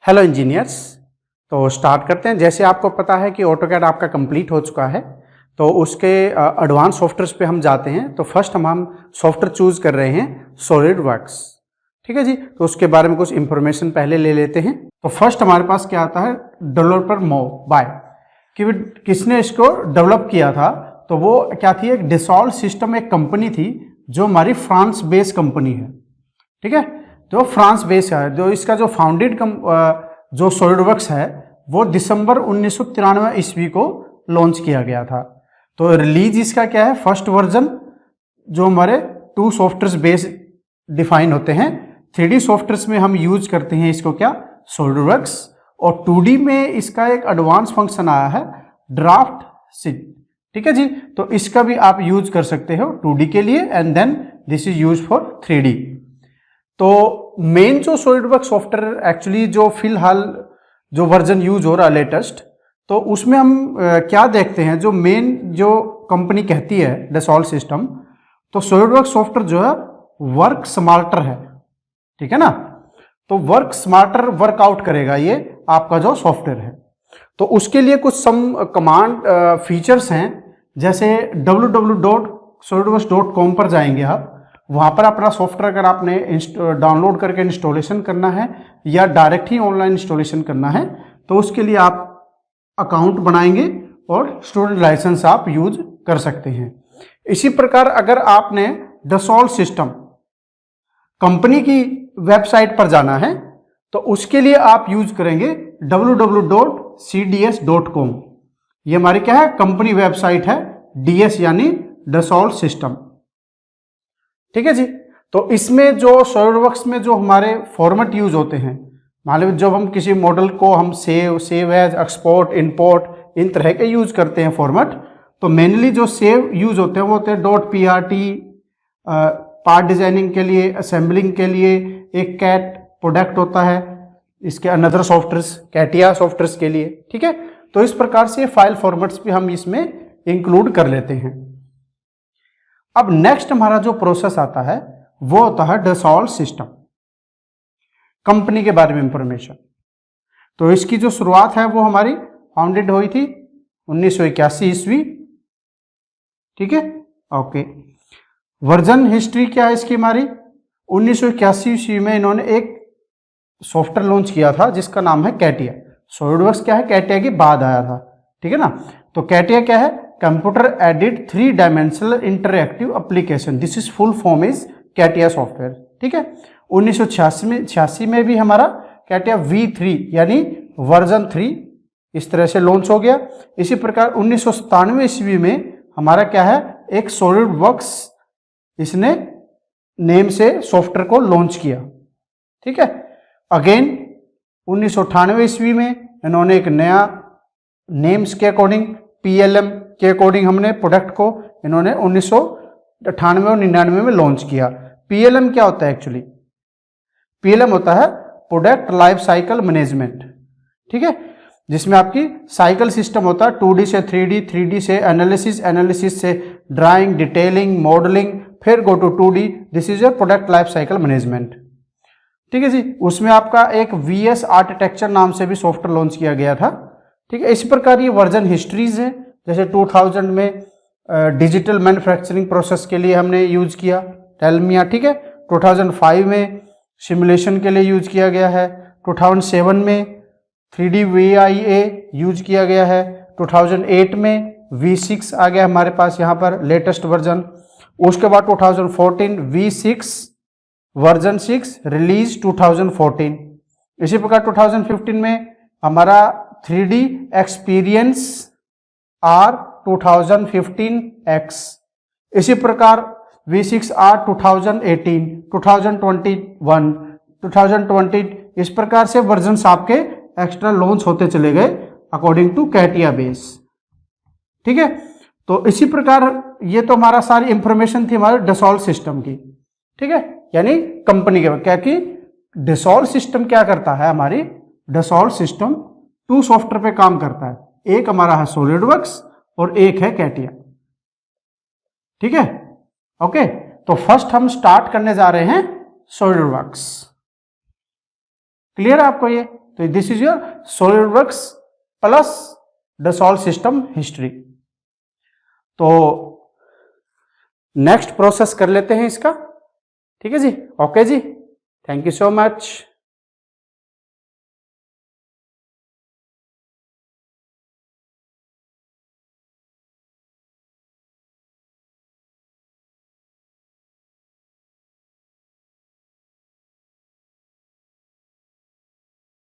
Hello engineers. तो start करते हैं। जैसे आपको पता है कि ऑटोकैड आपका कंप्लीट हो चुका है, तो उसके एडवांस सॉफ्टवेयर्स पे हम जाते हैं। तो फर्स्ट हम सॉफ्टवेयर चूज कर रहे हैं सॉलिड वर्क्स। ठीक है जी। तो उसके बारे में कुछ इंफॉर्मेशन पहले ले लेते हैं। तो फर्स्ट हमारे पास क्या आता है, डेवलपर मोबाइल कि किसने इसको डेवलप किया था। तो वो क्या थी, एक डिसॉल्व सिस्टम एक कंपनी थी जो हमारी फ्रांस बेस्ड कंपनी है। ठीक है, तो फ्रांस बेस है। जो इसका जो फाउंडेड जो सॉलिडवर्क्स है वो दिसंबर 1993 ईस्वी को लॉन्च किया गया था। तो रिलीज इसका क्या है, फर्स्ट वर्जन जो हमारे 2 सॉफ्टवेयर बेस डिफाइन होते हैं। 3D सॉफ्टवेयर में हम यूज करते हैं इसको क्या, सॉलिडवर्क्स। और 2D में इसका एक एडवांस फंक्शन आया है ड्राफ्ट सीट। ठीक है जी। तो इसका भी आप यूज कर सकते हो 2D के लिए, and then this is use for 3D। तो मेन जो सॉलिडवर्क्स सॉफ्टवेयर एक्चुअली जो फिलहाल जो वर्जन यूज हो रहा है लेटेस्ट, तो उसमें हम क्या देखते हैं, जो मेन जो कंपनी कहती है डसॉल्व सिस्टम, तो सॉलिडवर्क्स सॉफ्टवेयर जो है वर्क स्मार्टर है। ठीक है ना। तो वर्क स्मार्टर वर्कआउट करेगा ये आपका जो सॉफ्टवेयर है। तो उसके लिए कुछ सम कमांड फीचर्स हैं। जैसे www.solidworks.com पर जाएंगे आप, वहाँ पर अपना सॉफ्टवेयर अगर आपने डाउनलोड करके इंस्टॉलेशन करना है या डायरेक्ट ही ऑनलाइन इंस्टॉलेशन करना है, तो उसके लिए आप अकाउंट बनाएंगे और स्टूडेंट लाइसेंस आप यूज कर सकते हैं। इसी प्रकार अगर आपने डसॉल्व सिस्टम कंपनी की वेबसाइट पर जाना है, तो उसके लिए आप यूज करेंगे www.cds.com। ये हमारी क्या है, कंपनी वेबसाइट है, DS यानी डसॉल्व सिस्टम। ठीक है जी। तो इसमें जो सॉलिडवर्क्स में जो हमारे फॉर्मेट यूज होते हैं, मान लो जब हम किसी मॉडल को हम सेव एज, एक्सपोर्ट, इंपोर्ट, इन तरह के यूज करते हैं फॉर्मेट। तो मेनली जो सेव यूज होते हैं वो होते हैं .prt पार्ट डिजाइनिंग के लिए, असेंबलिंग के लिए एक कैट प्रोडक्ट होता है, इसके अनदर सॉफ्टवेयर्स कैटिया सॉफ्टवेयर्स के लिए। ठीक है। तो इस प्रकार से फाइल फॉर्मेट्स भी हम इसमें इंक्लूड कर लेते हैं। अब नेक्स्ट हमारा जो प्रोसेस आता है वो होता है डसॉल्व सिस्टम कंपनी के बारे में इंफॉर्मेशन। तो इसकी जो शुरुआत है वो हमारी फाउंडेड हुई थी 1981 ईस्वी। ठीक है, ओके। वर्जन हिस्ट्री क्या है इसकी हमारी, 1981 ईस्वी में इन्होंने एक सॉफ्टवेयर लॉन्च किया था जिसका नाम है कैटिया। सॉलिडवर्क्स क्या है, कैटिया के बाद आया था। ठीक है ना। तो कैटिया क्या है, computer added 3 dimensional interactive application, this is full form is CATIA software. ठीक है। 1986 में भी हमारा कैटिया V3 यानी वर्जन 3 इस तरह से लॉन्च हो गया। इसी प्रकार 1997 ईस्वी में हमारा क्या है, एक सॉलिडवर्क्स इसने नेम से सॉफ्टवेयर को लॉन्च किया। ठीक है। अगेन 1998 ईस्वी में इन्होंने एक नया नेम्स के अकॉर्डिंग, PLM के अकॉर्डिंग हमने प्रोडक्ट को इन्होंने 1998 और 99 में लॉन्च किया। PLM क्या होता है एक्चुअली, PLM होता है प्रोडक्ट लाइफ साइकिल मैनेजमेंट। ठीक है, जिसमें आपकी साइकिल सिस्टम होता है 2D से 3D, 3D से एनालिसिस, एनालिसिस से ड्राइंग, डिटेलिंग, मॉडलिंग, फिर go to 2D, this is your product life cycle management. ठीक है जी। उसमें आपका एक VS आर्किटेक्चर नाम से भी सॉफ्टवेयर लॉन्च किया गया था। ठीक है। इसी प्रकार ये वर्जन हिस्ट्रीज है। जैसे 2000 में डिजिटल मैन्युफैक्चरिंग प्रोसेस के लिए हमने यूज किया टेलमिया। ठीक है। 2005 में सिमुलेशन के लिए यूज किया गया है। 2007 में 3D VIA यूज किया गया है। 2008 में V6 आ गया हमारे पास यहाँ पर लेटेस्ट वर्जन। उसके बाद 2014 V6 वर्जन 6 रिलीज 2014। इसी प्रकार 2015 में हमारा 3D एक्सपीरियंस R 2015X। इसी प्रकार V6R 2018, 2021, 2020, इस प्रकार से वर्जन आपके एक्स्ट्रा लॉन्च होते चले गए अकॉर्डिंग टू कैटिया बेस। ठीक है। तो इसी प्रकार ये तो हमारा सारी इंफॉर्मेशन थी हमारे डसॉल्व सिस्टम की। ठीक है, यानी कंपनी के क्या कि डसॉल्व सिस्टम क्या करता है, हमारी डसॉल्व सिस्टम 2 सॉफ्टवेयर पे काम करता है। एक हमारा है सॉलिडवर्क्स और एक है कैटिया। ठीक है, ओके। तो फर्स्ट हम स्टार्ट करने जा रहे हैं सॉलिडवर्क्स। क्लियर है आपको ये? तो this is your SolidWorks plus Dassault system history. तो नेक्स्ट प्रोसेस कर लेते हैं इसका, ठीक है जी। ओके जी, थैंक यू सो मच।